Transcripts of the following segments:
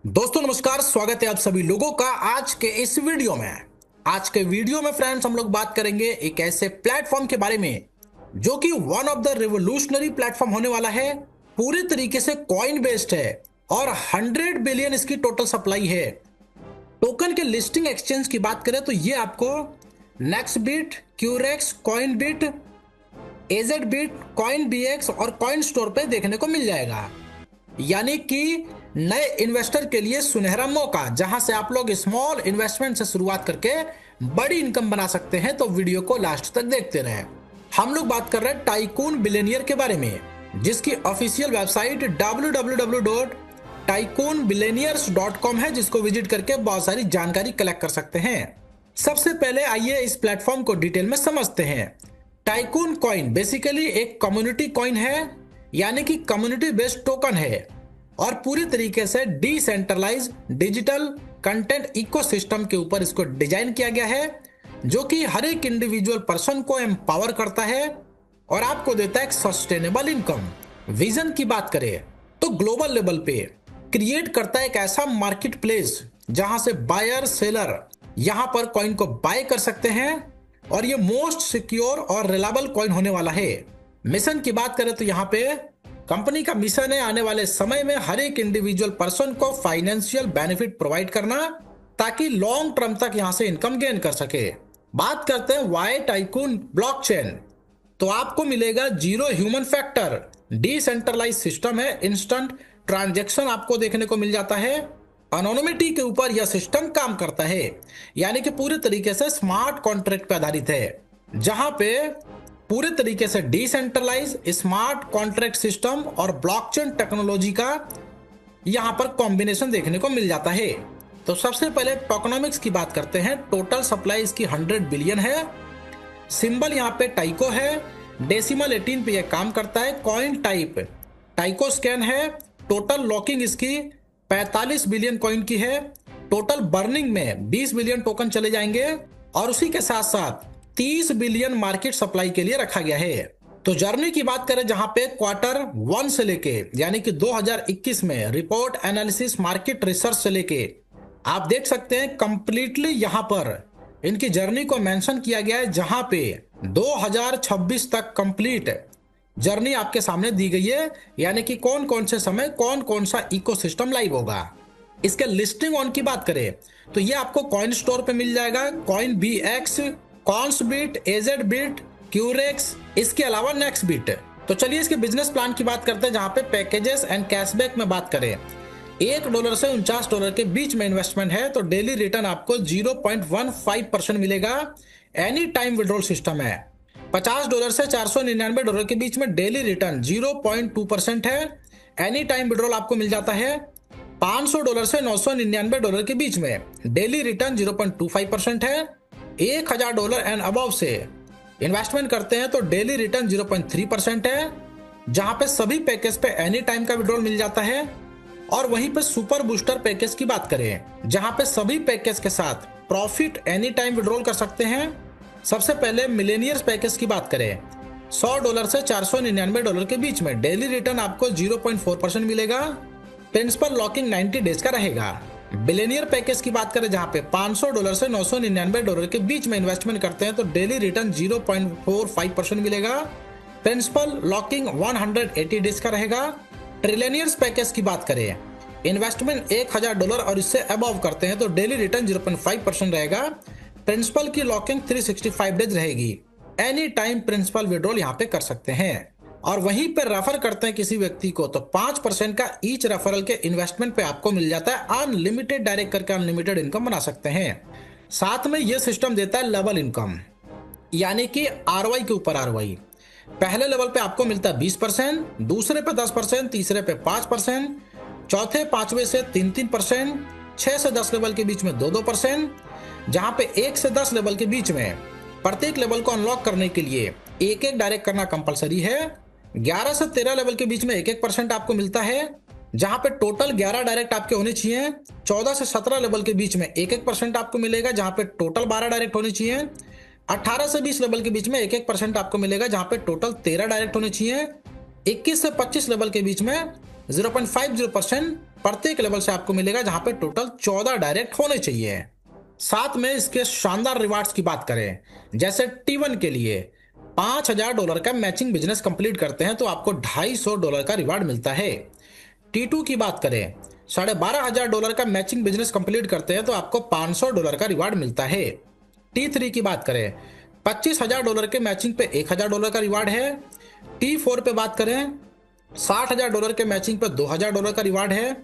दोस्तों नमस्कार, स्वागत है आप सभी लोगों का आज के इस वीडियो में। आज के वीडियो में फ्रेंड्स हम लोग बात करेंगे एक ऐसे प्लेटफॉर्म के बारे में जो कि one of the revolutionary platform होने वाला है। पूरी तरीके से कॉइन बेस्ड है और 100 बिलियन इसकी टोटल सप्लाई है। टोकन के लिस्टिंग एक्सचेंज की बात करें तो ये आपको नेक्सबिट, क्यूरेक्स, कॉइनबिट, एजेडबिट, कॉइन बीएक्स और कॉइन स्टोर पे देखने को मिल जाएगा। यानी कि नए इन्वेस्टर के लिए सुनहरा मौका, जहां से आप लोग स्मॉल इन्वेस्टमेंट से शुरुआत करके बड़ी इनकम बना सकते हैं। तो वीडियो को लास्ट तक देखते रहें। हम लोग बात कर रहे हैं टाइकून बिलियनियर के बारे में, जिसकी ऑफिशियल वेबसाइट www.tycoonbillionaires.com है, जिसको विजिट करके बहुत सारी जानकारी कलेक्ट कर सकते हैं। सबसे पहले आइए इस प्लेटफॉर्म को डिटेल में समझते हैं। टाइकून कॉइन बेसिकली एक कम्युनिटी कॉइन है, यानी कि कम्युनिटी बेस्ड टोकन है और पूरी तरीके से डिसेंट्रलाइज डिजिटल कंटेंट इकोसिस्टम के ऊपर इसको डिजाइन किया गया है, जो कि हर एक इंडिविजुअल पर्सन को एम्पावर करता है और आपको देता है एक सस्टेनेबल इनकम। विजन की बात करें तो ग्लोबल लेवल पे क्रिएट करता है एक ऐसा मार्केट प्लेस जहां से बायर सेलर यहां पर कॉइन को बाय कर सकते हैं और ये मोस्ट सिक्योर और रिलायबल कॉइन होने वाला है। मिशन की बात करें तो यहाँ पे कंपनी का मिशन है आने वाले समय में हर एक इंडिविजुअल पर्सन को फाइनेंशियल बेनिफिट प्रोवाइड करना, ताकि लॉन्ग टर्म तक यहां से इनकम गेन कर सके। बात करते हैं वाई टाइकून ब्लॉकचेन, तो आपको मिलेगा zero human factor, decentralize system है, इंस्टेंट ट्रांजैक्शन आपको देखने को मिल जाता है, अनोनिमिटी के ऊपर यह सिस्टम काम करता है, यानी कि पूरे तरीके से स्मार्ट कॉन्ट्रैक्ट पे आधारित है, जहां पे पूरे तरीके से डिसेंट्रलाइज स्मार्ट कॉन्ट्रैक्ट सिस्टम और ब्लॉकचेन टेक्नोलॉजी का यहां पर कॉम्बिनेशन देखने को मिल जाता है। तो सबसे पहले टोकनोमिक्स की बात करते हैं। टोटल सप्लाई इसकी 100 बिलियन है। सिंबल यहां पे टाइको है। डेसिमल 18 पे यह काम करता है। कॉइन टाइप टाइको स्कैन है। टोटल लॉकिंग इसकी 45 बिलियन कॉइन की है। टोटल बर्निंग में 20 बिलियन टोकन चले जाएंगे और उसी के साथ साथ 30 बिलियन मार्केट सप्लाई के लिए रखा गया है। तो जर्नी की बात करें जहां पे Q1 से लेके यानी कि 2021 में रिपोर्ट एनालिसिस मार्केट रिसर्च से लेके आप देख सकते हैं कंप्लीटली यहां पर इनकी जर्नी को मेंशन किया गया है, जहां पे 2026 तक कंप्लीट जर्नी आपके सामने दी गई है, यानी कि कौन कौन से समय कौन कौन सा इकोसिस्टम लाइव होगा। इसके लिस्टिंग ऑन की बात करें तो ये आपको कॉइन स्टोर पे मिल जाएगा। कॉइन बीएक्स, कॉन्सबिट, एजेडबिट, क्यूरेक्स, इसके अलावा नेक्सबिट। तो चलिए इसके बिजनेस प्लान की बात करते हैं, जहां पे पैकेजेस एंड कैशबैक में बात करें $1 से $49 के बीच में इन्वेस्टमेंट है तो डेली रिटर्न आपको 0.15% मिलेगा। एनी टाइम विड्रॉल सिस्टम है। $50 से $499 के बीच में डेली रिटर्न 0.2% है। एनी टाइम विड्रॉल आपको मिल जाता है। $500 से $999 के बीच में डेली रिटर्न 0.25% है। $1000 एंड अबव से इन्वेस्टमेंट करते हैं तो डेली रिटर्न 0.3% है, जहां पे सभी पैकेज पे एनी टाइम का विड्रॉल मिल जाता है। और वहीं पे सुपर बूस्टर पैकेज की बात करें जहां पे सभी पैकेज के साथ प्रॉफिट एनी टाइम विड्रॉल कर सकते हैं। सबसे पहले मिलेनियर्स पैकेज की बात करें $100 से $499 के बीच में डेली रिटर्न आपको 0.4% मिलेगा। प्रिंसिपल लॉकिंग 90 डेज का रहेगा। बिलियनियर पैकेज की बात करें जहां पे $500 से $999 के बीच में इन्वेस्टमेंट करते हैं तो डेली रिटर्न 0.45% मिलेगा। प्रिंसिपल लॉकिंग 180 डेज का रहेगा। ट्रिलियनियर्स पैकेज की बात करें इन्वेस्टमेंट $1000 और इससे अबव करते हैं तो डेली रिटर्न 0.5% रहेगा। प्रिंसिपल की लॉकिंग 365 डेज रहेगी। एनी टाइम प्रिंसिपल विड्रॉल यहाँ पे कर सकते हैं। और वहीं पर रेफर करते हैं किसी व्यक्ति को तो 5% का ईच रेफरल के इन्वेस्टमेंट पे आपको मिल जाता है। अनलिमिटेड डायरेक्ट करके अनलिमिटेड इनकम बना सकते हैं। साथ में ये सिस्टम देता है लेवल इनकम, यानी कि आरवाई के ऊपर आरवाई। पहले लेवल पे आपको मिलता है 20%, दूसरे पे 10%, तीसरे पे 5%, चौथे पांचवे से 3%, 6 से 10 लेवल के बीच में 2%, जहां पे 1 से 10 लेवल के बीच में प्रत्येक लेवल को अनलॉक करने के लिए एक डायरेक्ट करना कंपलसरी है। 11 से 13 लेवल के बीच में 1% आपको मिलता है, जहां पे टोटल 11 डायरेक्ट आपके होने चाहिए। 14 से 17 लेवल के बीच में 1% आपको मिलेगा, जहां पे टोटल 12 डायरेक्ट होने चाहिए। 18 से 20 लेवल के बीच में 1% आपको मिलेगा, जहां पे टोटल 13 डायरेक्ट होने चाहिए। 21 से 25 लेवल के बीच में 0.50% प्रत्येक लेवल से आपको मिलेगा, जहां पे टोटल 14 डायरेक्ट होने चाहिए। साथ में इसके शानदार रिवार्ड्स की बात करें, जैसे T1 के लिए $5000 का मैचिंग बिजनेस कंप्लीट करते हैं तो आपको $250 का रिवार्ड मिलता है। T2 की बात करें, $12500 का मैचिंग बिजनेस कंप्लीट करते हैं तो आपको $500 का रिवार्ड मिलता है। T3 की बात करें, $25000 के मैचिंग पे $1000 का रिवार्ड है। T4 पे बात करें, $60000 के मैचिंग पे $2000 का रिवार्ड है।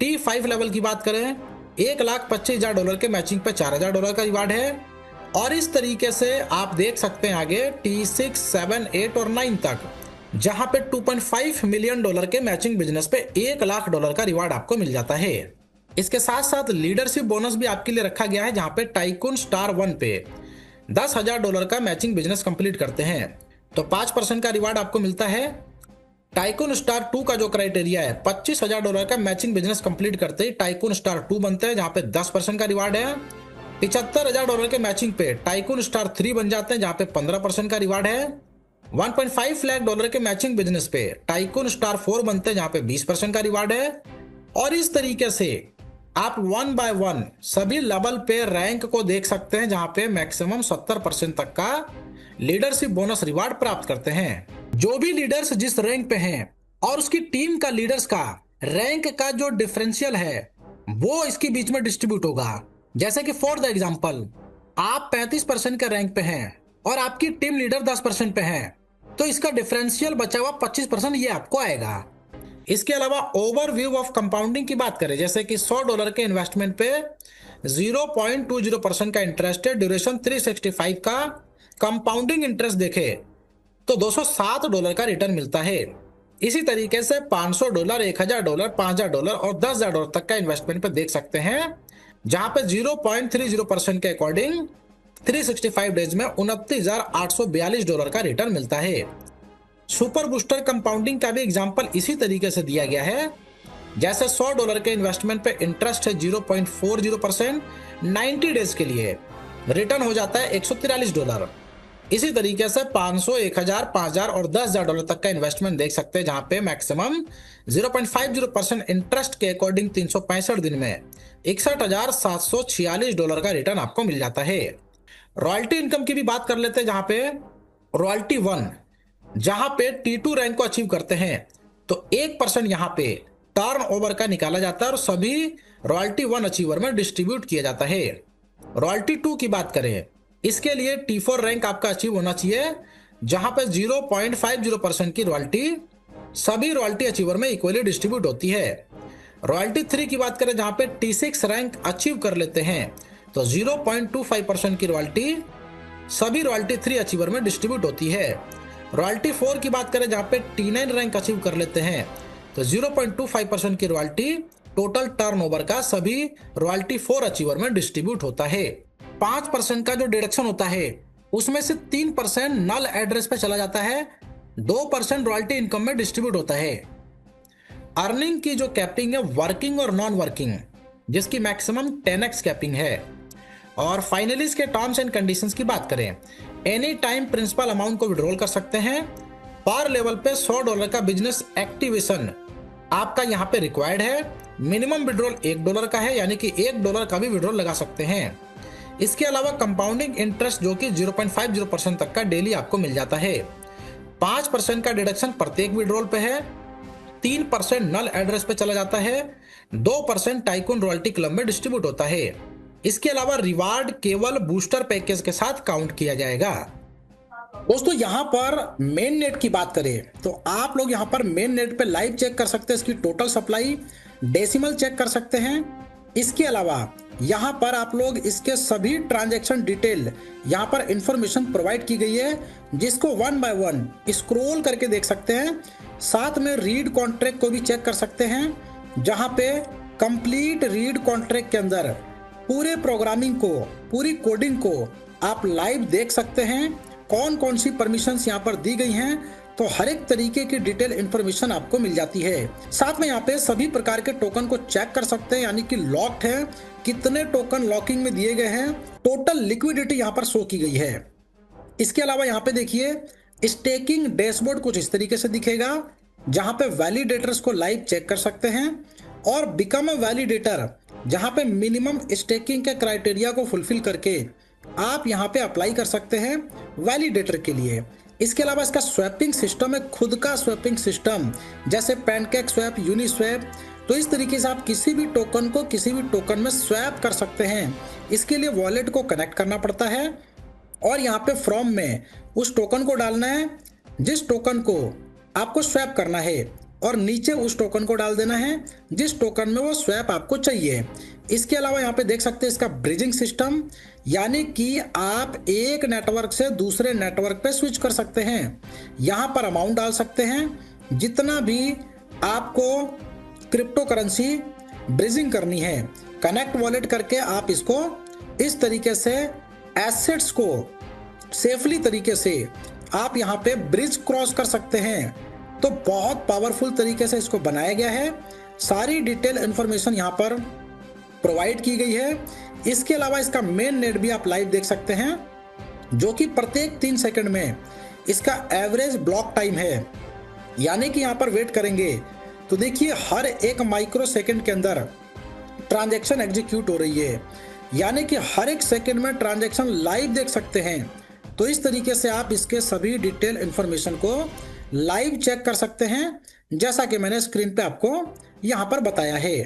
T5 लेवल की बात करें, $1,25,000 के मैचिंग पे $4000 का रिवार्ड है। और इस तरीके से आप देख सकते हैं आगे T6, 7, 8 और 9 तक, जहां पे $2.5 मिलियन के मैचिंग बिजनेस पे $1,00,000 का रिवार्ड आपको मिल जाता है। इसके साथ साथ लीडरशिप बोनस भी आपके लिए रखा गया है, जहां पे टाइकून स्टार 1 पे $10,000 का मैचिंग बिजनेस कंप्लीट करते हैं तो 5% का रिवार्ड आपको मिलता है। टाइकून स्टार 2 का जो क्राइटेरिया है, $25,000 का मैचिंग बिजनेस कंप्लीट करते ही टाइकून स्टार 2 बनते हैं, जहां पे 10% का रिवार्ड है। $75,000 के मैचिंग पे टाइकून स्टार 3 बन जाते हैं, जहां पे 15% का रिवार्ड है। $1.5 लाख के मैचिंग बिजनेस पे टाइकून स्टार 4 बनते हैं, जहां पे 20% का रिवार्ड है। और इस तरीके से आप 1 बाय 1 सभी लेवल पे रैंक को देख सकते हैं, जहां पे मैक्सिमम 70% तक का लीडरशिप बोनस रिवार्ड प्राप्त करते हैं। जो भी लीडर्स जिस रैंक पे हैं और उसकी टीम का लीडर्स का रैंक का जो डिफरेंशियल है वो इसके बीच में डिस्ट्रीब्यूट होगा। जैसे कि फॉर द एग्जांपल, आप 35% के रैंक पे हैं और आपकी टीम लीडर 10% पे है, तो इसका डिफरेंशियल बचा हुआ 25% ये आपको आएगा। इसके अलावा ओवरव्यू ऑफ कंपाउंडिंग की बात करें, जैसे कि $100 के इन्वेस्टमेंट पे 0.20% का इंटरेस्ट है, ड्यूरेशन 365 का, कंपाउंडिंग इंटरेस्ट देखे तो $207 का रिटर्न मिलता है। इसी तरीके से $500, $1000, $5000 और $10,000 तक का इन्वेस्टमेंट पे देख सकते हैं, जहां पे 0.30% के अकॉर्डिंग 365 डेज में $29,842 का रिटर्न मिलता है। सुपर बूस्टर कंपाउंडिंग का भी एग्जांपल इसी तरीके से दिया गया है, जैसे $100 के इन्वेस्टमेंट पे इंटरेस्ट है 0.40%, 90 डेज के लिए रिटर्न हो जाता है $143। इसी तरीके से 500, 1000, 5000 और $10,000 तक का इन्वेस्टमेंट देख सकते हैं, जहां पे मैक्सिमम 0.50% इंटरेस्ट के अकॉर्डिंग 365 दिन में $61,746 का रिटर्न आपको मिल जाता है। रॉयल्टी इनकम की भी बात कर लेते हैं, जहां पे रॉयल्टी 1 जहां पे T2 रैंक को अचीव करते हैं तो 1% यहां पे टर्न ओवर का निकाला जाता है और सभी रॉयल्टी 1 अचीवर में डिस्ट्रीब्यूट किया जाता है। रॉयल्टी 2 की बात करें, इसके लिए T4 रैंक आपका अचीव होना चाहिए, जहां पे 0.50% की रॉयल्टी सभी रॉयल्टी अचीवर में इक्वली डिस्ट्रीब्यूट होती है। रॉयल्टी 3 की बात करें, जहां पे T6 रैंक अचीव कर लेते हैं तो 0.25% की रॉयल्टी सभी रॉयल्टी 3 अचीवर में डिस्ट्रीब्यूट होती है। रॉयल्टी 4 की बात करें, जहां पे T9 रैंक अचीव कर लेते हैं तो 0.25% की रॉयल्टी टोटल टर्नओवर का सभी रॉयल्टी 4 अचीवर में डिस्ट्रीब्यूट होता है। 5% का जो डिडक्शन होता है उसमें से 3% नल एड्रेस पे चला जाता है, 2% रॉयल्टी इनकम में डिस्ट्रीब्यूट होता है। अर्निंग की जो कैपिंग है वर्किंग और नॉन वर्किंग, जिसकी मैक्सिमम 10x कैपिंग है। और फाइनली इसके टर्म्स एंड कंडीशंस की बात करें, एनी टाइम प्रिंसिपल अमाउंट को विड्रॉल कर सकते हैं। पर लेवल पे $100 का बिजनेस एक्टिवेशन आपका यहाँ पे रिक्वायर्ड है। मिनिमम विड्रॉल $1 का है, यानी कि $1 का भी विड्रॉल लगा सकते हैं। इसके अलावा कंपाउंडिंग इंटरेस्ट जो कि 0.50% तक का डेली आपको मिल जाता है। 5% का डिडक्शन प्रत्येक विड्रॉल पे है, 3% नल एड्रेस पे चला जाता है, 2% टाइकून रॉयल्टी क्लब में डिस्ट्रीब्यूट होता है। इसके अलावा रिवार्ड केवल बूस्टर पैकेज के साथ काउंट किया जाएगा। दोस्तों यहां पर मेन नेट की बात करें तो आप लोग यहां पर मेन नेट पे लाइव चेक कर सकते हैं, इसकी टोटल सप्लाई डेसिमल चेक कर सकते हैं। इसके अलावा यहां पर आप लोग इसके सभी ट्रांजैक्शन डिटेल यहां पर इंफॉर्मेशन प्रोवाइड की गई है, जिसको 1 बाय 1 स्क्रॉल करके देख सकते हैं। साथ में रीड कॉन्ट्रैक्ट को भी चेक कर सकते हैं, जहां पे कंप्लीट रीड कॉन्ट्रैक्ट के अंदर पूरे प्रोग्रामिंग को, पूरी कोडिंग को आप लाइव देख सकते हैं। कौन कौन सी परमिशंस यहाँ पर दी गई हैं, तो हर एक तरीके की डिटेल इंफॉर्मेशन आपको मिल जाती है। साथ में यहाँ पे सभी प्रकार के टोकन को चेक कर सकते हैं, यानी कि लॉक्ड है, कितने टोकन लॉकिंग में दिए गए हैं, टोटल लिक्विडिटी यहाँ पर शो की गई है। इसके अलावा यहाँ पे देखिए स्टेकिंग डैशबोर्ड कुछ इस तरीके से दिखेगा, जहां पे वैलिडेटर्स को लाइव चेक कर सकते हैं और बिकम अ वैलिडेटर, जहां पे मिनिमम स्टेकिंग के क्राइटेरिया को फुलफिल करके आप यहां पे अप्लाई कर सकते हैं वैलिडेटर के लिए। इसके अलावा इसका स्वैपिंग सिस्टम है, खुद का स्वैपिंग सिस्टम, जैसे पैनकेक स्वैप, यूनिस्वैप। तो इस तरीके से आप किसी भी टोकन को किसी भी टोकन में स्वैप कर सकते हैं। इसके लिए वॉलेट को कनेक्ट करना पड़ता है और यहाँ पे फ्रॉम में उस टोकन को डालना है जिस टोकन को आपको स्वैप करना है, और नीचे उस टोकन को डाल देना है जिस टोकन में वो स्वैप आपको चाहिए। इसके अलावा यहाँ पे देख सकते हैं इसका ब्रिजिंग सिस्टम, यानी कि आप एक नेटवर्क से दूसरे नेटवर्क पे स्विच कर सकते हैं। यहाँ पर अमाउंट डाल सकते हैं जितना भी आपको क्रिप्टो करेंसी ब्रिजिंग करनी है। कनेक्ट वॉलेट करके आप इसको इस तरीके से एसेट्स को सेफली तरीके से आप यहाँ पे ब्रिज क्रॉस कर सकते हैं। तो बहुत पावरफुल तरीके से इसको बनाया गया है। सारी डिटेल इंफॉर्मेशन यहाँ पर प्रोवाइड की गई है। इसके अलावा इसका मेन नेट भी आप लाइव देख सकते हैं, जो कि प्रत्येक 3 सेकंड में इसका एवरेज ब्लॉक टाइम है। यानी कि यहाँ पर वेट करेंगे तो देखिए हर एक माइक्रो सेकंड के अंदर ट्रांजैक्शन एग्जीक्यूट हो रही है, यानी कि हर एक सेकंड में ट्रांजैक्शन लाइव देख सकते हैं। तो इस तरीके से आप इसके सभी डिटेल इंफॉर्मेशन को लाइव चेक कर सकते हैं, जैसा कि मैंने स्क्रीन पे आपको यहाँ पर बताया है।